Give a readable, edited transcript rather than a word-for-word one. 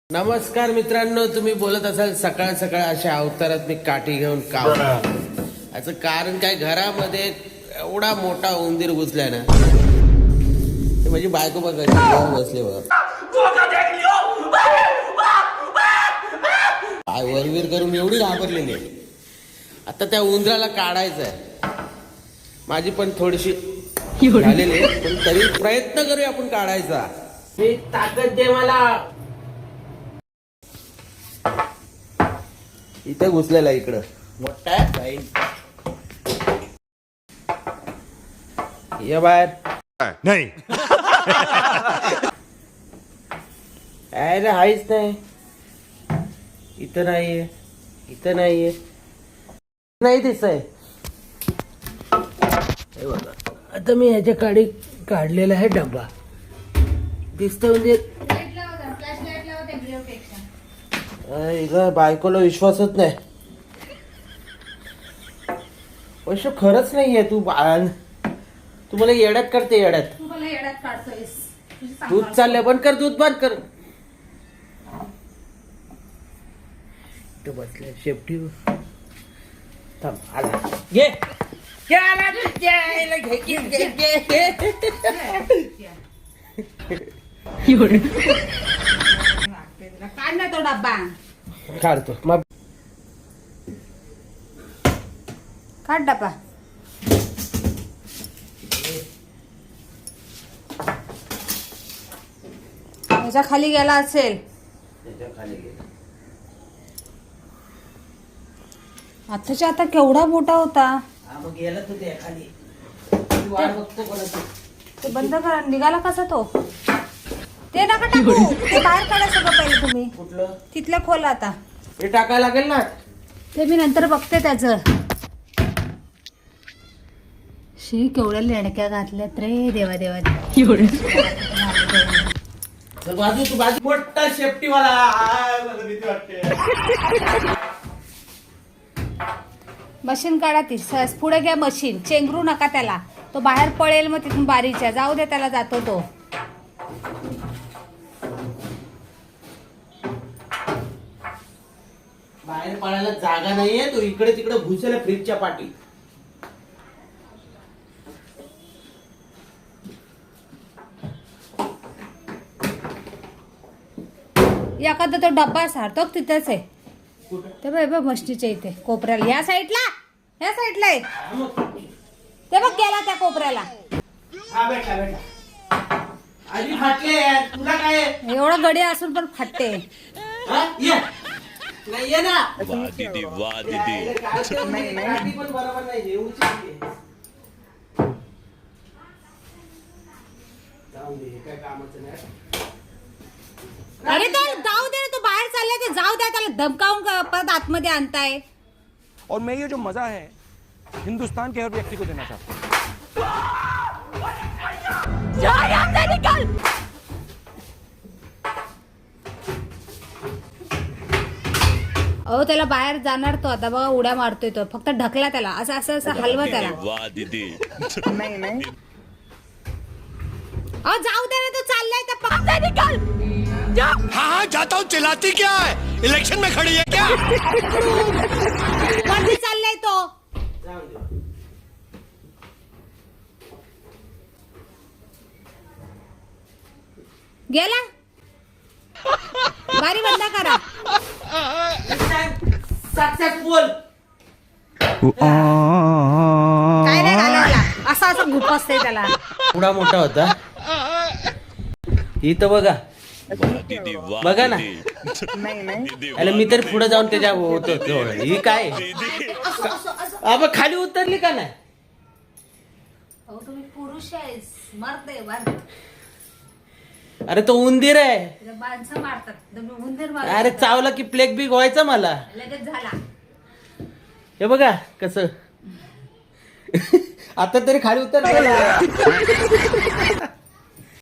नमस्कार मित्रांनो, तुम्ही बोलत असाल सकाळ सकाळ अशा अवतारात मी काठी घेऊन काम याचं कारण काय, घरामध्ये एवढा मोठा उंदीर घुसलाय ना, ते माझी बायको बघा बसले बघा, काय वरवीर करून एवढी घाबरलेली आहे. आता त्या उंदराला काढायचं आहे, माझी पण थोडीशी झालेली आहे, पण तरी प्रयत्न करूया आपण काढायचा. मी ताकद दे मला. इथे घुसलेला इकडं मोठा आहे. ये बाहेर नाही. अरे हायच नाही, इथं नाहीये, इथं नाहीये, नाही दिसतंय. हे बघा, आता मी ह्याच्या काढलेला आहे डब्बा, दिसतं म्हणजे बायकोला विश्वासच नाही. वैश्व खरंच नाहीये, तू मला येड्यात करते, येड्यात. दूध चाललंय, बंद कर, दूध बंद कर. बसले शेपटी, थांब, आला घे घे, आला घे घे घे काढ ना तो डब्बा, काढतो मग, काढ डब्बा. ह्याच्या खाली गेला असेल, खाली गेला. आताच्या आता केवढा मोठा होता. मग गेला तू त्या खाली, वाट बघतो कोणाची. ते बंद करा, निघाला कसा तो. ते नका टाकू, ते बाहेर काढा सगळं पहिले तुम्ही. कुठलं तिथलं खोला आता, हे टाकायला लागेल ना. ते मी नंतर बघते त्याचं. शी केवढ्या लेणक्या घातल्यात रे, देवा देवा. बाजू तू बाजू, मोठा शेपटीवाला, मला भीती वाटते. मशीन काढा ती, पुढे घ्या मशीन, चेंगरू नका त्याला, तो बाहेर पळेल मग तिथून बारीच्या. जाऊ दे त्याला, जातो तो. बाहेर पडायला जागा नाहीये, तो इकडे तिकडे घुसला फ्रीजच्या पाठी. एखादा तो डब्बा सारतो तिथेच आहे, कुठं? ते बघ मशीनीच्या इथे कोपऱ्याला, या साईडला आहे. ते बघ गेला त्या कोपऱ्याला. हा बेटा बेटा, आधी फाटले, तुला काय एवढा गडी असून पण फाटते. हा? ये. नाही ये ना. वाह दीदी, वाह दीदी. काठी पण बरोबर नाही, एवढीच आहे. जाऊन दे, काय कामाचं नाही. अरे तर जाऊ दे, तो बाहेर चाललाय, ते जाऊ द्या त्याला. धमकावून परत आतमध्ये आणताय. और मैं ये जो मजा है हिंदुस्तान के हर व्यक्ति को देना चाहता हूँ. अहो त्याला बाहेर जाणार तो आता, बघा उड्या मारतोय तो. फक्त ढकला त्याला, असं असं असं हलवा त्याला. वाह दीदी. अहो जाऊ दे ना, तो चाललाय तर पकड़ निकल. हाँ जाता हूँ, चिल्लाती क्या है, इलेक्शन में खड़ी है क्या. वरती चाललाय तो. जाऊन दे. गेला, बारी बंद करा. साक्षात बोल. काय नाही घालायला, असं असं घुपसते त्याला. एवढा मोठा होता. इथं बघा, वाह दीदी, वाह बघा ना. दीदी. अरे मी तर पुढे जाऊन त्याच्या होतो. ही काय अब खाली उतरली का नाही. अहो तुम्ही पुरुष आहेस, मरते मरते. अरे तो उंदीर आहे. माणसं मारतात, तुम्ही उंदीर मारतात. अरे चावला की प्लेग बिग व्हायचा मला. लगेच झाला. हे बघा कसं. आता तरी खाली उतर.